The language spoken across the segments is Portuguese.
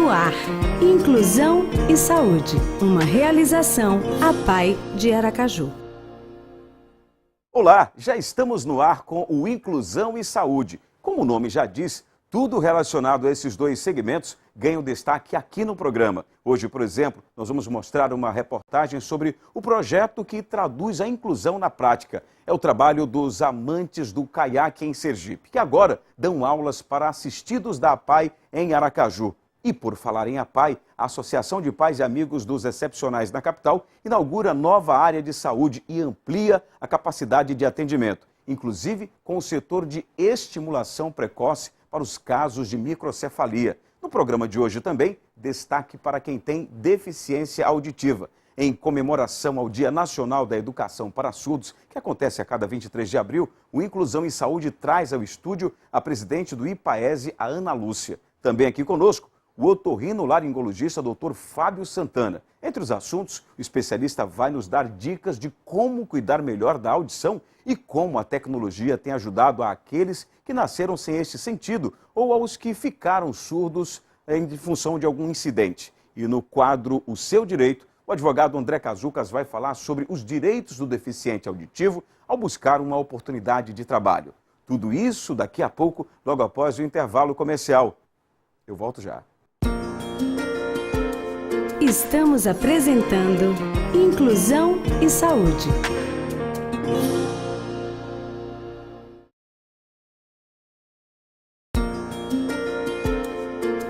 No ar, Inclusão e Saúde, uma realização APAI de Aracaju. Olá, já estamos no ar com o Inclusão e Saúde. Como o nome já diz, tudo relacionado a esses dois segmentos ganha destaque aqui no programa. Hoje, por exemplo, nós vamos mostrar uma reportagem sobre o projeto que traduz a inclusão na prática. É o trabalho dos amantes do caiaque em Sergipe, que agora dão aulas para assistidos da APAI em Aracaju. E por falar em APAI, a Associação de Pais e Amigos dos Excepcionais da capital inaugura nova área de saúde e amplia a capacidade de atendimento, inclusive com o setor de estimulação precoce para os casos de microcefalia. No programa de hoje também, destaque para quem tem deficiência auditiva. Em comemoração ao Dia Nacional da Educação para Surdos, que acontece a cada 23 de abril, o Inclusão e Saúde traz ao estúdio a presidente do IPAESE, a Ana Lúcia. Também aqui conosco, o otorrinolaringologista Dr. Fábio Santana. Entre os assuntos, o especialista vai nos dar dicas de como cuidar melhor da audição e como a tecnologia tem ajudado àqueles que nasceram sem este sentido ou aos que ficaram surdos em função de algum incidente. E no quadro O Seu Direito, o advogado André Cazucas vai falar sobre os direitos do deficiente auditivo ao buscar uma oportunidade de trabalho. Tudo isso daqui a pouco, logo após o intervalo comercial. Eu volto já. Estamos apresentando Inclusão e Saúde.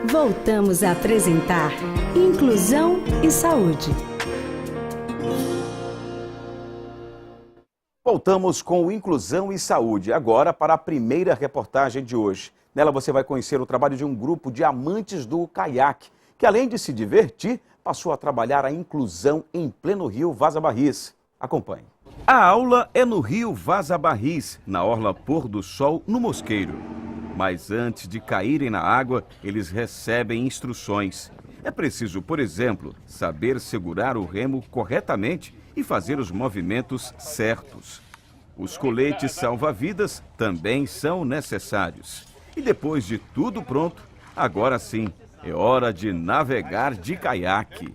Voltamos a apresentar Inclusão e Saúde. Voltamos com o Inclusão e Saúde, agora para a primeira reportagem de hoje. Nela você vai conhecer o trabalho de um grupo de amantes do caiaque, que além de se divertir, passou a trabalhar a inclusão em pleno rio Vaza Barris. Acompanhe. A aula é no rio Vaza Barris, na orla Pôr do Sol, no Mosqueiro. Mas antes de caírem na água, eles recebem instruções. É preciso, por exemplo, saber segurar o remo corretamente e fazer os movimentos certos. Os coletes salva-vidas também são necessários. E depois de tudo pronto, agora sim, é hora de navegar de caiaque.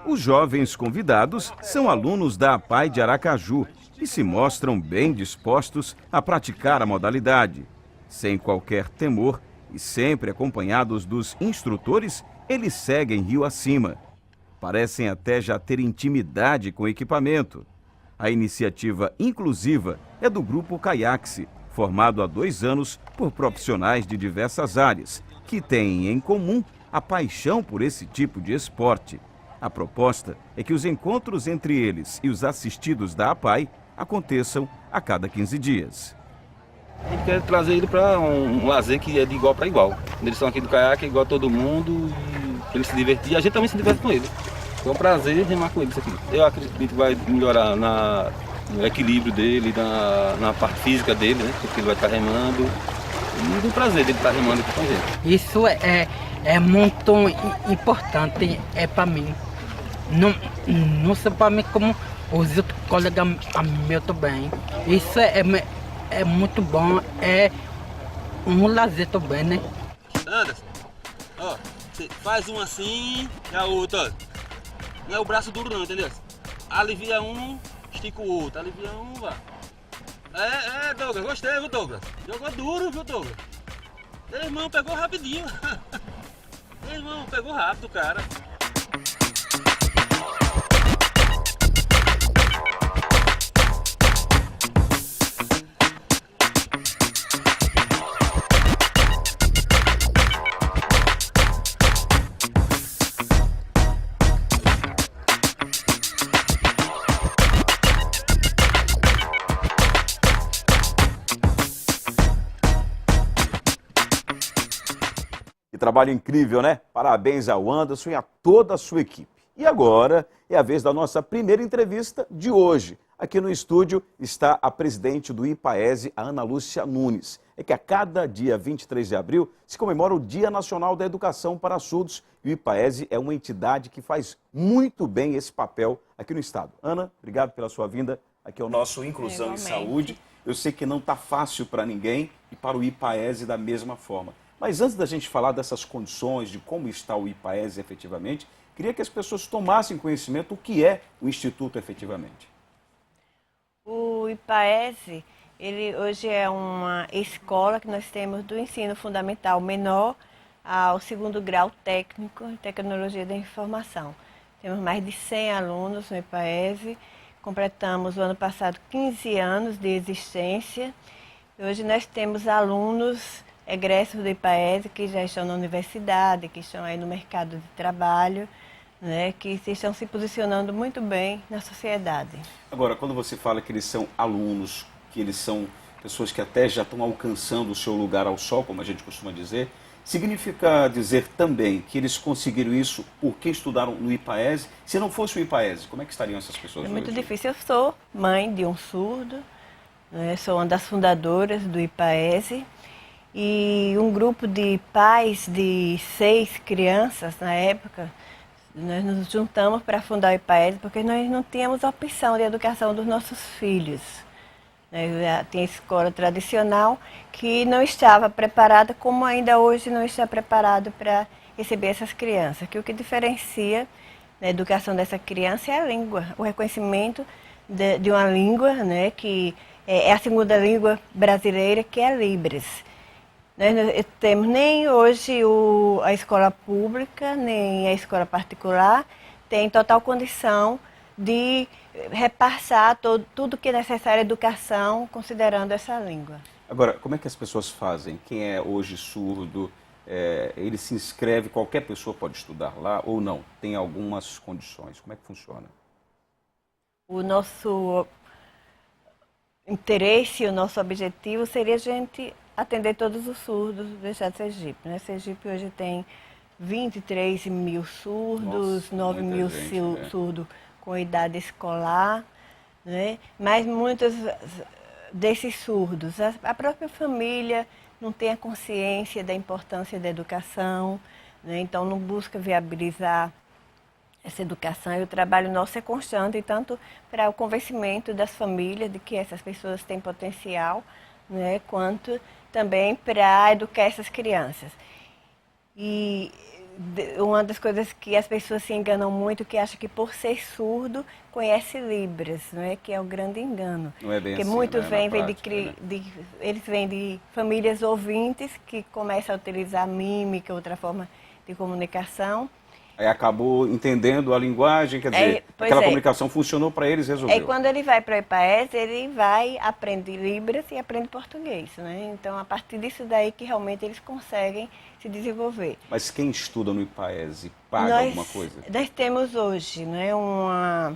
Os jovens convidados são alunos da APAI de Aracaju e se mostram bem dispostos a praticar a modalidade. Sem qualquer temor e sempre acompanhados dos instrutores, eles seguem rio acima. Parecem até já ter intimidade com o equipamento. A iniciativa inclusiva é do Grupo Caiaque, formado há 2 anos por profissionais de diversas áreas, que têm em comum a paixão por esse tipo de esporte. A proposta é que os encontros entre eles e os assistidos da APAI aconteçam a cada 15 dias. A gente quer trazer ele para um lazer que é de igual para igual. Eles são aqui do caiaque, igual a todo mundo, e ele se divertir, e a gente também se diverte com ele. É um prazer remar com eles aqui. Eu acredito que vai melhorar no equilíbrio dele, na parte física dele, né? Porque ele vai estar remando. E do prazer dele estar remando aqui com a gente. Isso é muito importante para mim. Não só para mim, como os outros colegas meus também. Isso é muito bom, é um lazer também, né? Anderson, ó, você faz um assim e a outra, ó. Não é o braço duro não, entendeu? Alivia um, estica o outro, alivia um, vá. Douglas, gostei, viu, Douglas? Jogou duro, viu, Douglas? Teu irmão pegou rapidinho. Teu irmão pegou rápido, cara. Trabalho incrível, né? Parabéns ao Anderson e a toda a sua equipe. E agora é a vez da nossa primeira entrevista de hoje. Aqui no estúdio está a presidente do IPAESE, a Ana Lúcia Nunes. É que a cada dia 23 de abril se comemora o Dia Nacional da Educação para Surdos e o IPAESE é uma entidade que faz muito bem esse papel aqui no estado. Ana, obrigado pela sua vinda aqui ao nosso Inclusão e Saúde. Eu sei que não está fácil para ninguém e para o IPAESE da mesma forma. Mas antes da gente falar dessas condições, de como está o IPAESE efetivamente, queria que as pessoas tomassem conhecimento do que é o Instituto efetivamente. O IPAESE, ele hoje é uma escola que nós temos do ensino fundamental menor ao segundo grau técnico em tecnologia da informação. Temos mais de 100 alunos no IPAESE, completamos o ano passado 15 anos de existência. Hoje nós temos alunos egressos do IPAESE que já estão na universidade, que estão aí no mercado de trabalho, né, que estão se posicionando muito bem na sociedade. Agora, quando você fala que eles são alunos, que eles são pessoas que até já estão alcançando o seu lugar ao sol, como a gente costuma dizer, significa dizer também que eles conseguiram isso porque estudaram no IPAESE? Se não fosse o IPAESE, como é que estariam essas pessoas É muito hoje? difícil. Eu sou mãe de um surdo, né, sou uma das fundadoras do IPAESE, e um grupo de pais de 6 crianças na época, nós nos juntamos para fundar o IPAESE porque nós não tínhamos opção de educação dos nossos filhos. Tinha escola tradicional que não estava preparada, como ainda hoje não está preparado para receber essas crianças. Que o que diferencia a educação dessa criança é a língua, o reconhecimento de uma língua, né, que é a segunda língua brasileira, que é Libras. Nós não temos nem hoje a escola pública, nem a escola particular, tem total condição de repassar tudo que é necessário à educação, considerando essa língua. Agora, como é que as pessoas fazem? Quem é hoje surdo, ele se inscreve, qualquer pessoa pode estudar lá ou não? Tem algumas condições. Como é que funciona? O nosso interesse, o nosso objetivo seria a gente atender todos os surdos do estado de Sergipe, né? Sergipe hoje tem 23 mil surdos, Nossa, 9 mil gente, né? surdos com idade escolar, né? Mas muitos desses surdos, a própria família não tem a consciência da importância da educação, né? Então não busca viabilizar essa educação, e o trabalho nosso é constante, tanto para o convencimento das famílias de que essas pessoas têm potencial, né, quanto também para educar essas crianças. E uma das coisas que as pessoas se enganam muito, que acham que por ser surdo conhece Libras, né, que é o grande engano. Não é bem Porque assim, muitos né, vêm na prática, né? eles vêm de famílias ouvintes que começam a utilizar mímica, outra forma de comunicação. Aí acabou entendendo a linguagem, quer dizer, pois aquela é. comunicação funcionou para eles, resolveu. Aí quando ele vai para o IPAESE, ele vai aprender Libras e aprende português, né? Então, a partir disso daí que realmente eles conseguem se desenvolver. Mas quem estuda no IPAESE paga alguma coisa? Nós temos hoje, né, um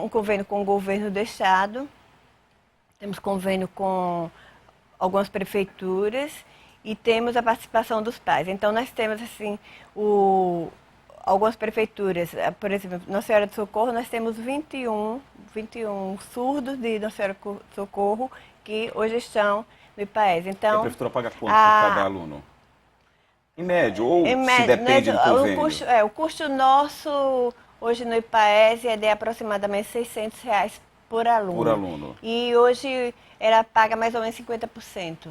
convênio com o governo do estado, temos convênio com algumas prefeituras e temos a participação dos pais. Então, nós temos, assim, algumas prefeituras, por exemplo, Nossa Senhora do Socorro, nós temos 21 surdos de Nossa Senhora do Socorro que hoje estão no IPAESE. E Então, a prefeitura paga quanto por cada aluno? Em média, ou se depende do convênio? o custo nosso hoje no IPAESE é de aproximadamente R$600 por aluno. Por aluno. E hoje ela paga mais ou menos 50%.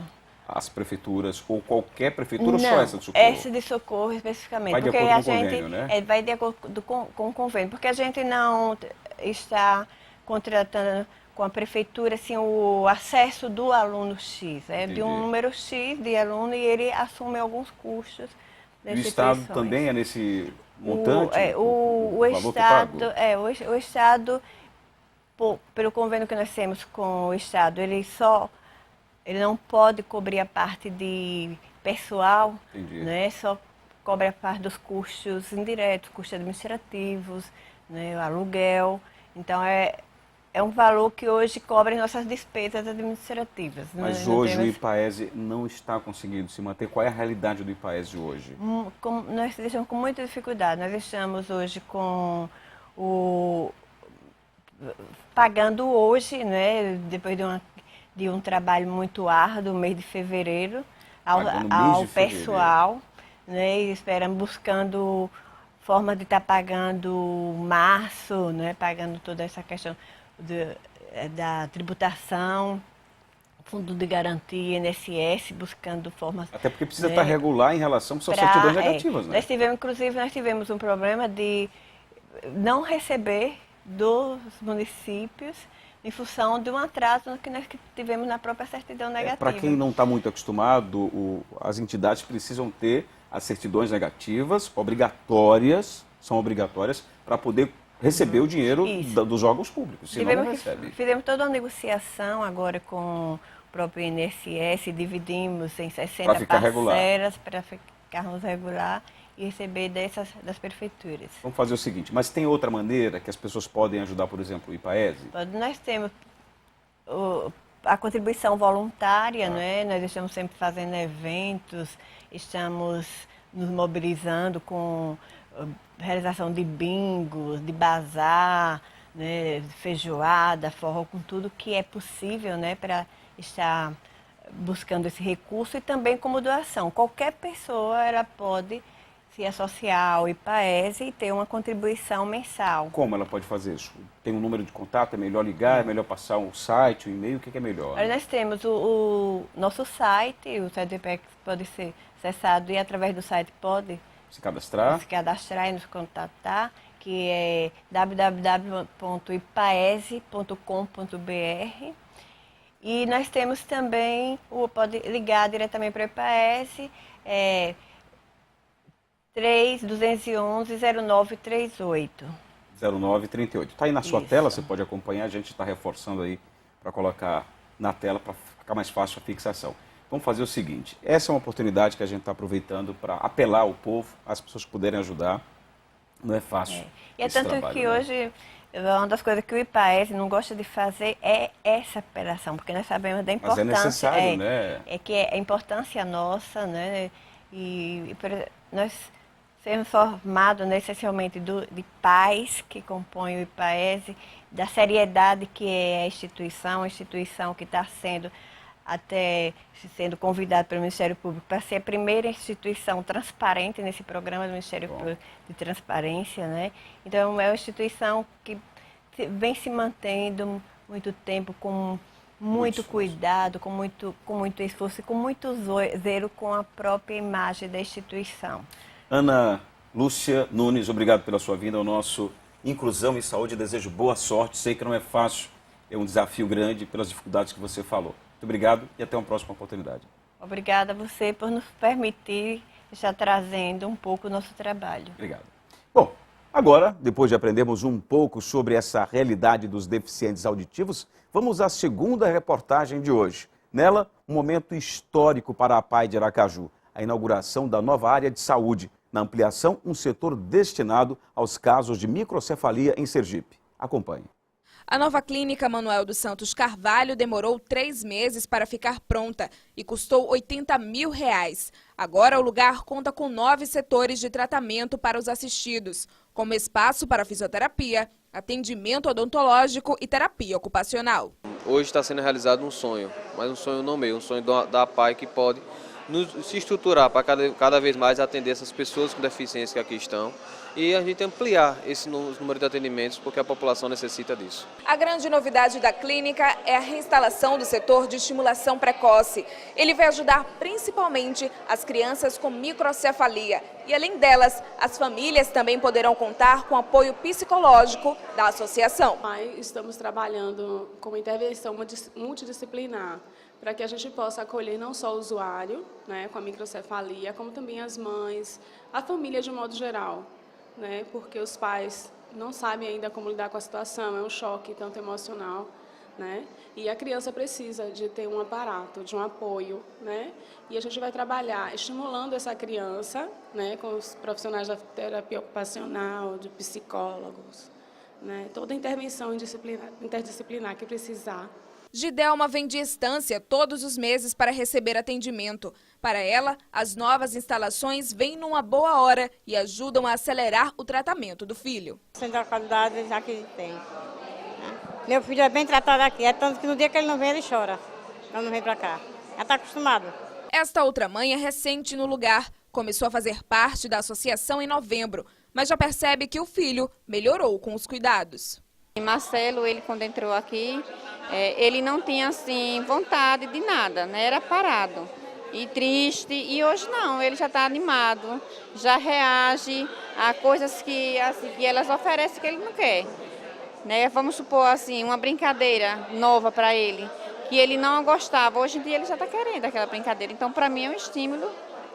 As prefeituras, ou qualquer prefeitura, ou só Não, essa de Socorro? essa de Socorro especificamente. Vai de porque acordo a com o gente convênio, né? vai de acordo com o convênio, porque a gente não está contratando com a prefeitura assim, o acesso do aluno X. É de um Entendi. número X de aluno e ele assume alguns custos. E o Estado também é nesse montante? O valor que paga? Estado, o Estado, pelo convênio que nós temos com o Estado, ele não pode cobrir a parte de pessoal, Entendi. né? Só cobre a parte dos custos indiretos, custos administrativos, né? O aluguel. Então, é um valor que hoje cobre nossas despesas administrativas. Mas Não hoje o temos- IPAESE não está conseguindo se manter. Qual é a realidade do IPAESE hoje? Nós estamos com muita dificuldade. Nós estamos hoje com pagando hoje, né, depois de um trabalho muito árduo, no mês de fevereiro, Pagando no mês ao de fevereiro. pessoal, né, e esperamos buscando forma de estar pagando março, né, pagando toda essa questão da tributação, fundo de garantia, INSS, buscando formas... Até porque precisa estar regular em relação às suas certidões negativas, né? Nós tivemos um problema de não receber dos municípios em função de um atraso que nós tivemos na própria certidão negativa. Para quem não está muito acostumado, as entidades precisam ter as certidões negativas são obrigatórias para poder receber o dinheiro dos órgãos públicos, senão não recebe. Fizemos toda uma negociação agora com o próprio INSS, dividimos em 60 parcelas para ficarmos regular e receber das prefeituras. Vamos fazer o seguinte, mas tem outra maneira que as pessoas podem ajudar, por exemplo, o IPAESE? Nós temos a contribuição voluntária, não é? Nós estamos sempre fazendo eventos, estamos nos mobilizando com realização de bingos, de bazar, né, feijoada, forró, com tudo que é possível, né, para estar buscando esse recurso e também como doação. Qualquer pessoa ela pode se associar ao IPAESE e ter uma contribuição mensal. Como ela pode fazer isso? Tem um número de contato? É melhor ligar? É melhor passar um site, um e-mail? O que é melhor? Olha, nós temos o nosso site, o site do IPAESE pode ser acessado e através do site pode se cadastrar e nos contatar, que é www.ipaese.com.br. E nós temos também, pode ligar diretamente para o IPAESE, 3211-0938. 0938. Está aí na sua tela, você pode acompanhar, a gente está reforçando aí para colocar na tela para ficar mais fácil a fixação. Vamos fazer o seguinte, essa é uma oportunidade que a gente está aproveitando para apelar ao povo, as pessoas que puderem ajudar. Não é fácil. E é tanto trabalho, que hoje, uma das coisas que o IPAESE não gosta de fazer é essa apelação, porque nós sabemos da importância. Mas é necessário, né? É que é a importância nossa, né? E nós sermos formados, né, essencialmente de pais que compõem o IPAESE, da seriedade que é a instituição que está sendo convidado pelo Ministério Público para ser a primeira instituição transparente nesse programa do Ministério Público de Transparência, né? Então, é uma instituição que vem se mantendo muito tempo com muito cuidado, com muito esforço e com muito zelo com a própria imagem da instituição. Ana Lúcia Nunes, obrigado pela sua vinda ao nosso Inclusão e Saúde. Desejo boa sorte, sei que não é fácil, é um desafio grande pelas dificuldades que você falou. Muito obrigado e até uma próxima oportunidade. Obrigada a você por nos permitir estar trazendo um pouco o nosso trabalho. Obrigado. Bom, agora, depois de aprendermos um pouco sobre essa realidade dos deficientes auditivos, vamos à segunda reportagem de hoje. Nela, um momento histórico para a PAI de Aracaju, a inauguração da nova área de saúde, na ampliação, um setor destinado aos casos de microcefalia em Sergipe. Acompanhe. A nova clínica Manuel dos Santos Carvalho demorou 3 meses para ficar pronta e custou R$80 mil. Agora o lugar conta com 9 setores de tratamento para os assistidos, como espaço para fisioterapia, atendimento odontológico e terapia ocupacional. Hoje está sendo realizado um sonho, mas um sonho não meu, um sonho da PAI que pode se estruturar para cada vez mais atender essas pessoas com deficiência que aqui estão e a gente ampliar esse número de atendimentos porque a população necessita disso. A grande novidade da clínica é a reinstalação do setor de estimulação precoce. Ele vai ajudar principalmente as crianças com microcefalia e, além delas, as famílias também poderão contar com apoio psicológico da associação. Estamos trabalhando com uma intervenção multidisciplinar para que a gente possa acolher não só o usuário, né, com a microcefalia, como também as mães, a família de um modo geral, né, porque os pais não sabem ainda como lidar com a situação, é um choque tanto emocional, né, e a criança precisa de ter um aparato, de um apoio, né, e a gente vai trabalhar estimulando essa criança, né, com os profissionais da terapia ocupacional, de psicólogos, né, toda a intervenção interdisciplinar que precisar. Gidelma vem de Estância todos os meses para receber atendimento. Para ela, as novas instalações vêm numa boa hora e ajudam a acelerar o tratamento do filho. Sendo a qualidade já que tem. Meu filho é bem tratado aqui, é tanto que no dia que ele não vem, ele chora. Ele não vem para cá. Já está acostumado. Esta outra mãe é recente no lugar. Começou a fazer parte da associação em novembro, mas já percebe que o filho melhorou com os cuidados. Marcelo, ele quando entrou aqui, ele não tinha assim vontade de nada, né? Era parado e triste, e hoje não, ele já está animado, já reage a coisas que elas oferecem que ele não quer. Né? Vamos supor assim, uma brincadeira nova para ele, que ele não gostava, hoje em dia ele já está querendo aquela brincadeira, então para mim é um estímulo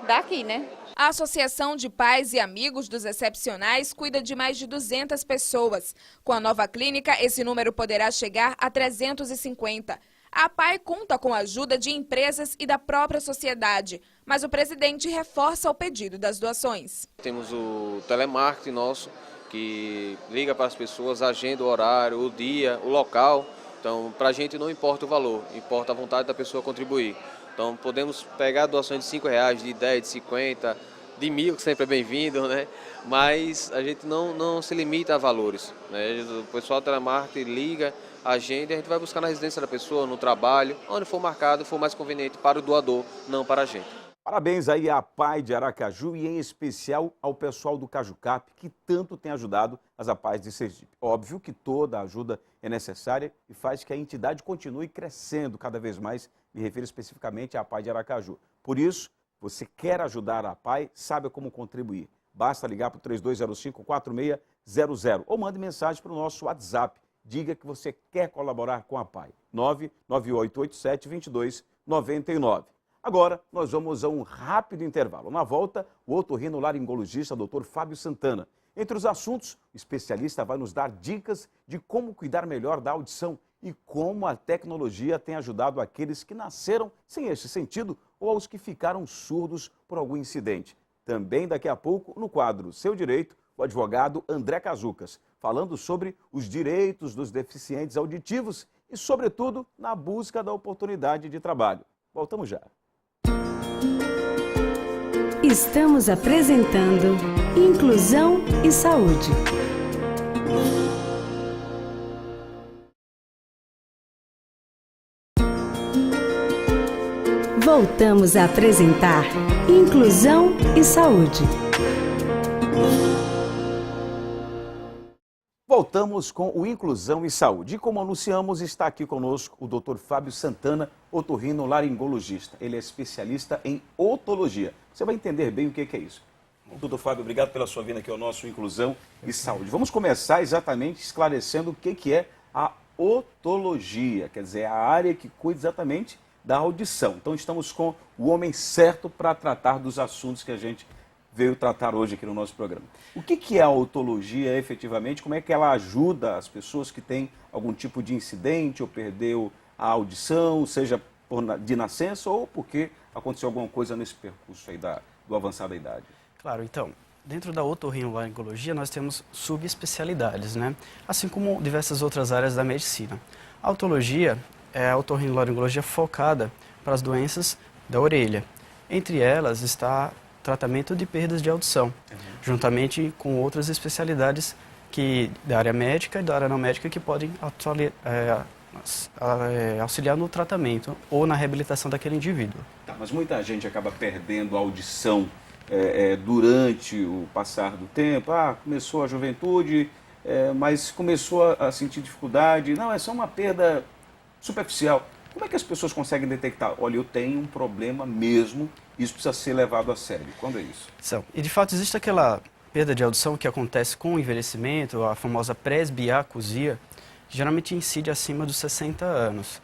daqui, né? A Associação de Pais e Amigos dos Excepcionais cuida de mais de 200 pessoas. Com a nova clínica, esse número poderá chegar a 350. A APAE conta com a ajuda de empresas e da própria sociedade, mas o presidente reforça o pedido das doações. Temos o telemarketing nosso, que liga para as pessoas, agenda o horário, o dia, o local. Então, para a gente não importa o valor, importa a vontade da pessoa contribuir. Então, podemos pegar doações de R$5, de 10, de 50, de 1.000, que sempre é bem-vindo, né? Mas a gente não se limita a valores, né? O pessoal do telemarketing liga, agenda e a gente vai buscar na residência da pessoa, no trabalho, onde for marcado, for mais conveniente para o doador, não para a gente. Parabéns aí à APAE de Aracaju e em especial ao pessoal do Cajucap, que tanto tem ajudado as APAEs de Sergipe. Óbvio que toda a ajuda é necessária e faz que a entidade continue crescendo cada vez mais. Me refiro especificamente à APAE de Aracaju. Por isso, você quer ajudar a APAE, sabe como contribuir. Basta ligar para o 3205-4600 ou mande mensagem para o nosso WhatsApp. Diga que você quer colaborar com a APAE. 99887-2299. Agora, nós vamos a um rápido intervalo. Na volta, o otorrinolaringologista Dr. Fábio Santana. Entre os assuntos, o especialista vai nos dar dicas de como cuidar melhor da audição e como a tecnologia tem ajudado aqueles que nasceram sem este sentido ou aos que ficaram surdos por algum incidente. Também daqui a pouco, no quadro Seu Direito, o advogado André Cazucas, falando sobre os direitos dos deficientes auditivos e, sobretudo, na busca da oportunidade de trabalho. Voltamos já. Estamos apresentando Inclusão e Saúde. Voltamos a apresentar Inclusão e Saúde. Voltamos com o Inclusão e Saúde. E como anunciamos, está aqui conosco o Dr. Fábio Santana, otorrinolaringologista. Ele é especialista em otologia. Você vai entender bem o que é isso. Dr. Fábio, obrigado pela sua vinda aqui ao nosso Inclusão e Saúde. Vamos começar exatamente esclarecendo o que é a otologia, quer dizer, a área que cuida exatamente da audição. Então estamos com o homem certo para tratar dos assuntos que a gente veio tratar hoje aqui no nosso programa. O que é a otologia efetivamente? Como é que ela ajuda as pessoas que têm algum tipo de incidente ou perdeu a audição, seja de nascença ou porque aconteceu alguma coisa nesse percurso aí do avançar da idade? Claro, então, dentro da otorrinolaringologia nós temos subespecialidades, né? Assim como diversas outras áreas da medicina. A otologia é a otorrinolaringologia focada para as doenças da orelha. Entre elas está tratamento de perdas de audição, juntamente com outras especialidades da área médica e da área não médica que podem auxiliar no tratamento ou na reabilitação daquele indivíduo. Tá, mas muita gente acaba perdendo a audição durante o passar do tempo. Começou a juventude, mas começou a sentir dificuldade. Não, é só uma perda superficial. Como é que as pessoas conseguem detectar? Olha, eu tenho um problema mesmo, isso precisa ser levado a sério. Quando é isso? E de fato existe aquela perda de audição que acontece com o envelhecimento, a famosa presbiacusia, que geralmente incide acima dos 60 anos.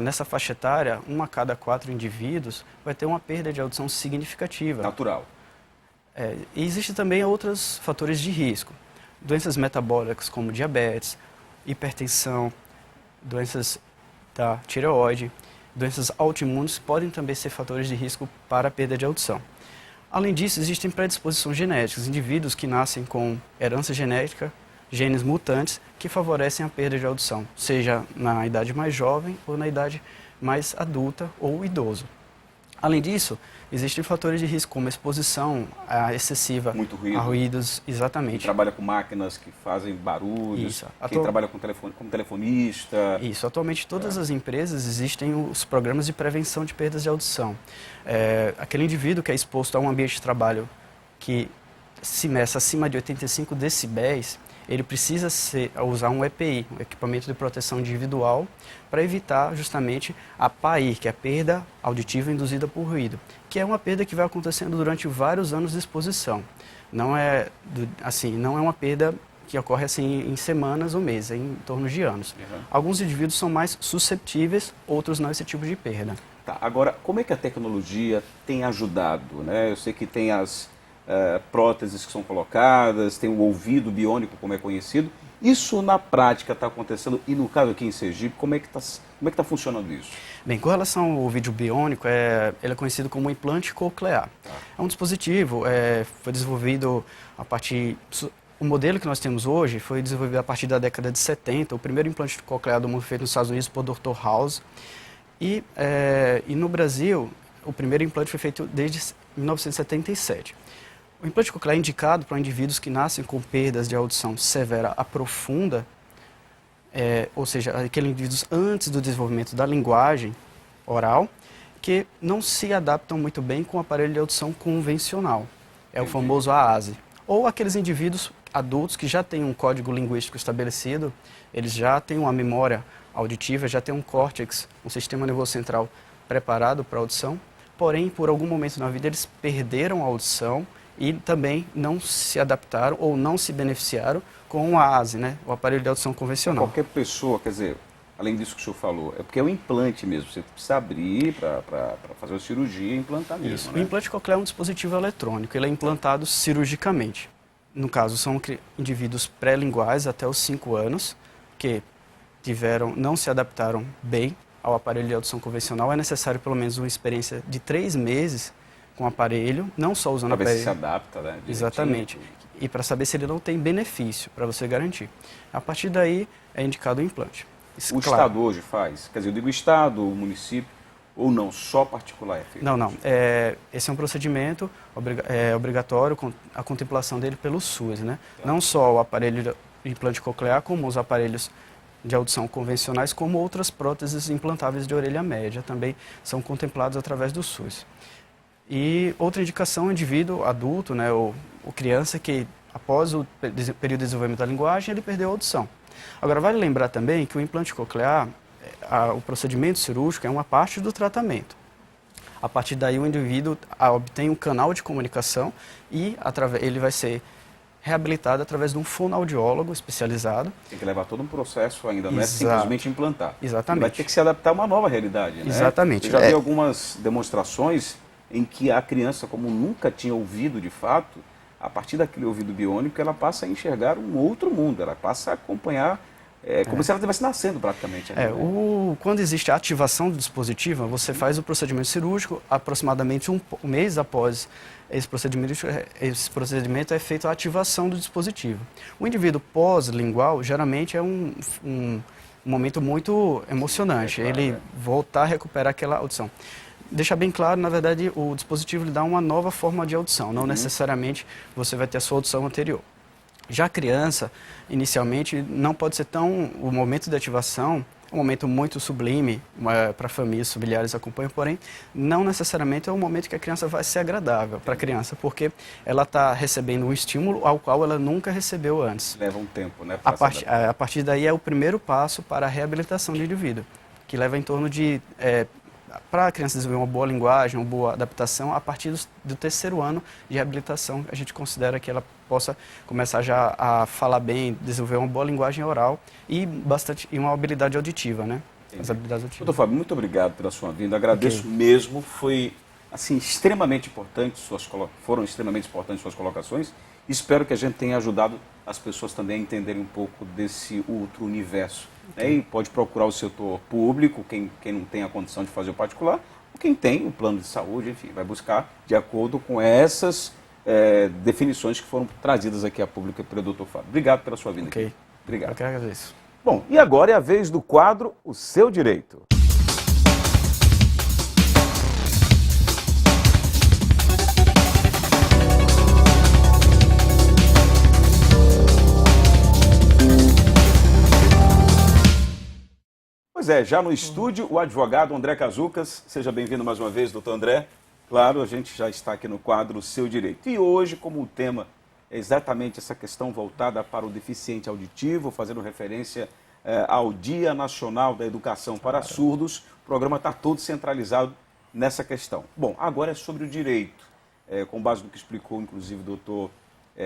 Nessa faixa etária, 1 a cada 4 indivíduos vai ter uma perda de audição significativa. Natural. E existem também outros fatores de risco. Doenças metabólicas como diabetes, hipertensão, doenças da tireoide, doenças autoimunes podem também ser fatores de risco para a perda de audição. Além disso, existem predisposições genéticas, indivíduos que nascem com herança genética, genes mutantes, que favorecem a perda de audição, seja na idade mais jovem ou na idade mais adulta ou idoso. Além disso, existem fatores de risco como exposição excessiva a ruídos, exatamente. Quem trabalha com máquinas que fazem barulhos, quem trabalha como telefonista. Isso, atualmente todas as empresas existem os programas de prevenção de perdas de audição. Aquele indivíduo que é exposto a um ambiente de trabalho que se meça acima de 85 decibéis, ele precisa usar um EPI, um equipamento de proteção individual, para evitar justamente a PAI, que é a perda auditiva induzida por ruído, que é uma perda que vai acontecendo durante vários anos de exposição. Não é uma perda que ocorre assim em semanas ou meses, é em torno de anos. Alguns indivíduos são mais susceptíveis, outros não a esse tipo de perda. Tá, agora, como é que a tecnologia tem ajudado, né? Eu sei que tem as próteses que são colocadas, tem o ouvido biônico, como é conhecido. Isso na prática está acontecendo, e no caso aqui em Sergipe, como é que está funcionando isso? Bem, com relação ao ouvido biônico, ele é conhecido como implante coclear. É um dispositivo, foi desenvolvido a partir... O modelo que nós temos hoje foi desenvolvido a partir da década de 70, o primeiro implante coclear do mundo feito nos Estados Unidos por Dr. House. E no Brasil, o primeiro implante foi feito desde 1977. O implante coclear é indicado para indivíduos que nascem com perdas de audição severa a profunda, ou seja, aqueles indivíduos antes do desenvolvimento da linguagem oral, que não se adaptam muito bem com o aparelho de audição convencional. É o famoso AASE. Ou aqueles indivíduos adultos que já têm um código linguístico estabelecido, eles já têm uma memória auditiva, já têm um córtex, um sistema nervoso central preparado para a audição, porém, por algum momento na vida, eles perderam a audição e também não se adaptaram ou não se beneficiaram com o AASE, né, o aparelho de audição convencional. Qualquer pessoa, quer dizer, além disso que o senhor falou, é porque é um implante mesmo, você precisa abrir para fazer a cirurgia e implantar mesmo. Isso. Né? O implante coclear é um dispositivo eletrônico, ele é implantado cirurgicamente. No caso, são indivíduos pré-linguais até os 5 anos, que não se adaptaram bem ao aparelho de audição convencional. É necessário pelo menos uma experiência de 3 meses com o aparelho, não só usando o aparelho. Para ver se se adapta, né? Exatamente. E para saber se ele não tem benefício, para você garantir. A partir daí, é indicado o implante. O Estado hoje faz? Quer dizer, eu digo Estado, o município, ou não, só particular é feito? Não. Esse é um procedimento obrigatório, com a contemplação dele pelo SUS, né? Não só o aparelho de implante coclear, como os aparelhos de audição convencionais, como outras próteses implantáveis de orelha média também são contemplados através do SUS. E outra indicação é o indivíduo adulto, né, ou criança que, após o período de desenvolvimento da linguagem, ele perdeu a audição. Agora, vale lembrar também que o implante coclear, o procedimento cirúrgico é uma parte do tratamento. A partir daí, o indivíduo obtém um canal de comunicação e ele vai ser reabilitado através de um fonoaudiólogo especializado. Tem que levar todo um processo ainda, não é simplesmente implantar. Exatamente. Vai ter que se adaptar a uma nova realidade, né? Exatamente. Eu já vi algumas demonstrações em que a criança, como nunca tinha ouvido de fato, a partir daquele ouvido biônico, ela passa a enxergar um outro mundo, ela passa a acompanhar, como se ela estivesse nascendo praticamente. Quando existe a ativação do dispositivo, você faz o procedimento cirúrgico, aproximadamente um mês após esse procedimento é feita a ativação do dispositivo. O indivíduo pós-lingual, geralmente, é um momento muito emocionante, ele voltar a recuperar aquela audição. Deixar bem claro, na verdade, o dispositivo lhe dá uma nova forma de audição, não necessariamente você vai ter a sua audição anterior. Já a criança, inicialmente, não pode ser o momento de ativação, um momento muito sublime para famílias, familiares acompanham, porém, não necessariamente é um momento que a criança vai ser agradável para a criança, porque ela está recebendo um estímulo ao qual ela nunca recebeu antes. Leva um tempo, né? A partir daí é o primeiro passo para a reabilitação do indivíduo, que leva em torno de... para a criança desenvolver uma boa linguagem, uma boa adaptação, a partir do 3º ano de reabilitação, a gente considera que ela possa começar já a falar bem, desenvolver uma boa linguagem oral e uma habilidade auditiva, né? As habilidades auditivas. Doutor Fábio, muito obrigado pela sua vinda, agradeço mesmo, foi assim, extremamente importante, foram extremamente importantes suas colocações. Espero que a gente tenha ajudado as pessoas também a entenderem um pouco desse outro universo. Né? E pode procurar o setor público, quem não tem a condição de fazer o particular, ou quem tem o plano de saúde, enfim, vai buscar de acordo com essas definições que foram trazidas aqui a público pelo doutor Fábio. Obrigado pela sua vinda aqui. Obrigado. Eu que agradeço. Bom, e agora é a vez do quadro O Seu Direito. Pois é, já no estúdio, o advogado André Cazucas. Seja bem-vindo mais uma vez, doutor André. Claro, a gente já está aqui no quadro O Seu Direito. E hoje, como o tema é exatamente essa questão voltada para o deficiente auditivo, fazendo referência ao Dia Nacional da Educação para Surdos. O programa está todo centralizado nessa questão. Bom, agora é sobre o direito, com base no que explicou, inclusive, o doutor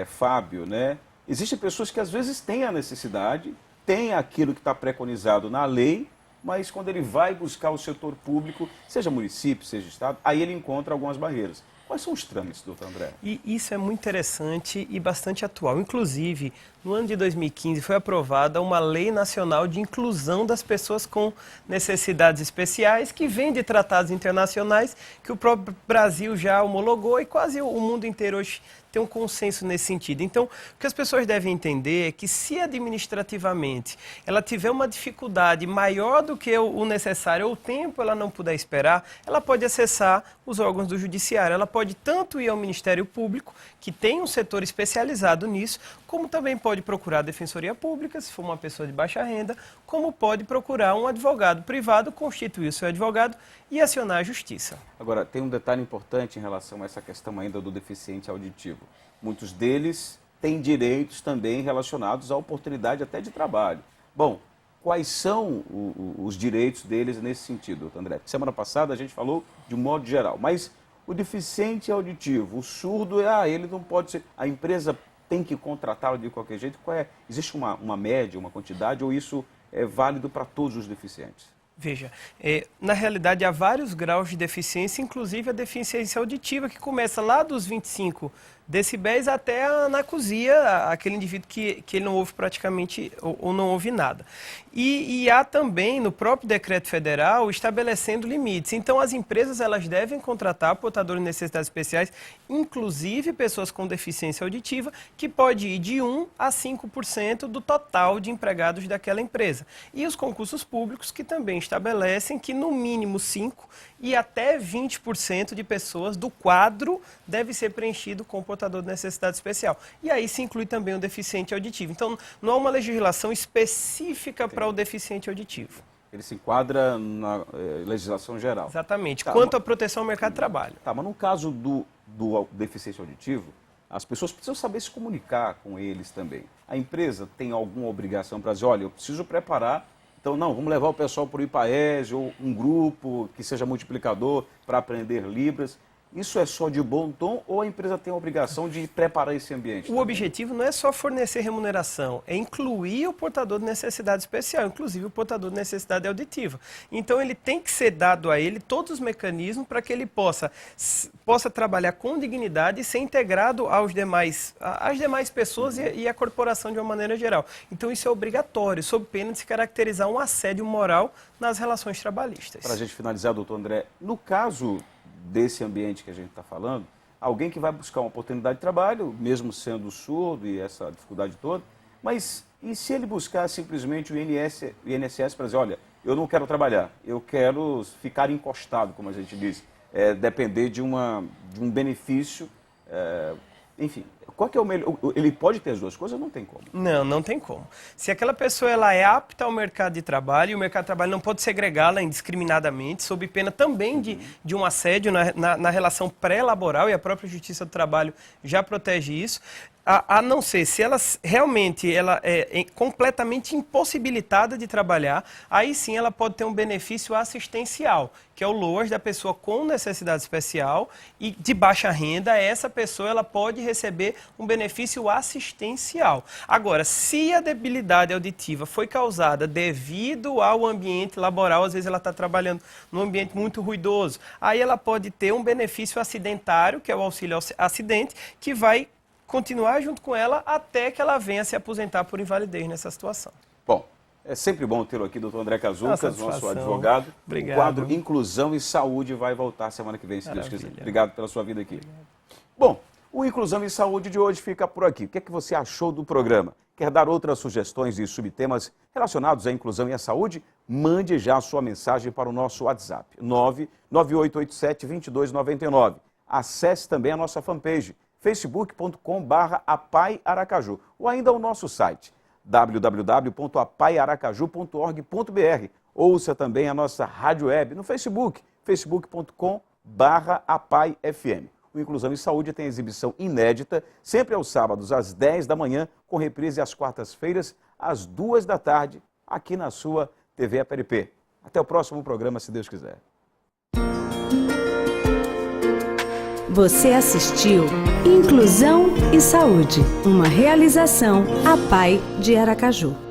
Fábio, né? Existem pessoas que às vezes têm a necessidade, têm aquilo que está preconizado na lei, mas quando ele vai buscar o setor público, seja município, seja estado, aí ele encontra algumas barreiras. Quais são os trâmites, doutor André? E isso é muito interessante e bastante atual. Inclusive, no ano de 2015 foi aprovada uma lei nacional de inclusão das pessoas com necessidades especiais, que vem de tratados internacionais que o próprio Brasil já homologou e quase o mundo inteiro hoje tem um consenso nesse sentido. Então, o que as pessoas devem entender é que se administrativamente ela tiver uma dificuldade maior do que o necessário, ou o tempo ela não puder esperar, ela pode acessar os órgãos do judiciário. Ela pode tanto ir ao Ministério Público, que tem um setor especializado nisso, como também pode procurar a Defensoria Pública, se for uma pessoa de baixa renda, como pode procurar um advogado privado, constituir o seu advogado e acionar a justiça. Agora, tem um detalhe importante em relação a essa questão ainda do deficiente auditivo. Muitos deles têm direitos também relacionados à oportunidade até de trabalho. Bom, quais são os direitos deles nesse sentido, doutor André? Semana passada a gente falou de um modo geral, mas o deficiente auditivo, o surdo, ele não pode ser... A empresa tem que contratá-lo de qualquer jeito? Existe uma média, uma quantidade, ou isso é válido para todos os deficientes? Veja, na realidade há vários graus de deficiência, inclusive a deficiência auditiva, que começa lá dos 25 decibéis até a anacusia, aquele indivíduo que ele não ouve praticamente ou não ouve nada. E há também no próprio decreto federal estabelecendo limites. Então as empresas elas devem contratar portadores de necessidades especiais, inclusive pessoas com deficiência auditiva, que pode ir de 1 a 5% do total de empregados daquela empresa. E os concursos públicos que também estabelecem que no mínimo 5% e até 20% de pessoas do quadro deve ser preenchido com portador de necessidade especial. E aí se inclui também o deficiente auditivo. Então, não há uma legislação específica para o deficiente auditivo. Ele se enquadra na legislação geral. Exatamente. Quanto à proteção ao mercado de trabalho. Tá, mas no caso do deficiente auditivo, as pessoas precisam saber se comunicar com eles também. A empresa tem alguma obrigação para dizer, olha, eu preciso preparar. Então, não, vamos levar o pessoal para o IPAES ou um grupo que seja multiplicador para aprender Libras. Isso é só de bom tom ou a empresa tem a obrigação de preparar esse ambiente? O objetivo não é só fornecer remuneração, é incluir o portador de necessidade especial, inclusive o portador de necessidade auditiva. Então ele tem que ser dado a ele todos os mecanismos para que ele possa trabalhar com dignidade e ser integrado às demais pessoas e à corporação de uma maneira geral. Então isso é obrigatório, sob pena de se caracterizar um assédio moral nas relações trabalhistas. Para a gente finalizar, doutor André, no caso desse ambiente que a gente está falando, alguém que vai buscar uma oportunidade de trabalho, mesmo sendo surdo e essa dificuldade toda, mas e se ele buscar simplesmente o INSS para dizer, olha, eu não quero trabalhar, eu quero ficar encostado, como a gente diz, depender de um benefício, enfim, qual que é o melhor? Ele pode ter as duas coisas? Não tem como. Não, não tem como. Se aquela pessoa ela é apta ao mercado de trabalho, e o mercado de trabalho não pode segregá-la indiscriminadamente, sob pena também de um assédio na relação pré-laboral, e a própria Justiça do Trabalho já protege isso, a não ser se ela realmente é completamente impossibilitada de trabalhar, aí sim ela pode ter um benefício assistencial, que é o LOAS da pessoa com necessidade especial e de baixa renda. Essa pessoa ela pode receber um benefício assistencial. Agora, se a debilidade auditiva foi causada devido ao ambiente laboral, às vezes ela está trabalhando num ambiente muito ruidoso, aí ela pode ter um benefício acidentário, que é o auxílio acidente, que vai continuar junto com ela até que ela venha se aposentar por invalidez nessa situação. Bom, é sempre bom tê-lo aqui, doutor André Cazucas, nosso advogado. Obrigado. O quadro Inclusão e Saúde vai voltar semana que vem, se Deus quiser. Obrigado pela sua vida aqui. Bom, o Inclusão e Saúde de hoje fica por aqui. O que é que você achou do programa? Quer dar outras sugestões e subtemas relacionados à inclusão e à saúde? Mande já a sua mensagem para o nosso WhatsApp, 99887-2299. Acesse também a nossa fanpage, facebook.com/apaiaracaju, ou ainda o nosso site, www.apaiaracaju.org.br. Ouça também a nossa rádio web no Facebook, facebook.com/apaifm. O Inclusão em Saúde tem exibição inédita, sempre aos sábados às 10 da manhã, com reprise às quartas-feiras às 2 da tarde, aqui na sua TV APRP. Até o próximo programa, se Deus quiser. Você assistiu Inclusão e Saúde, uma realização APAI de Aracaju.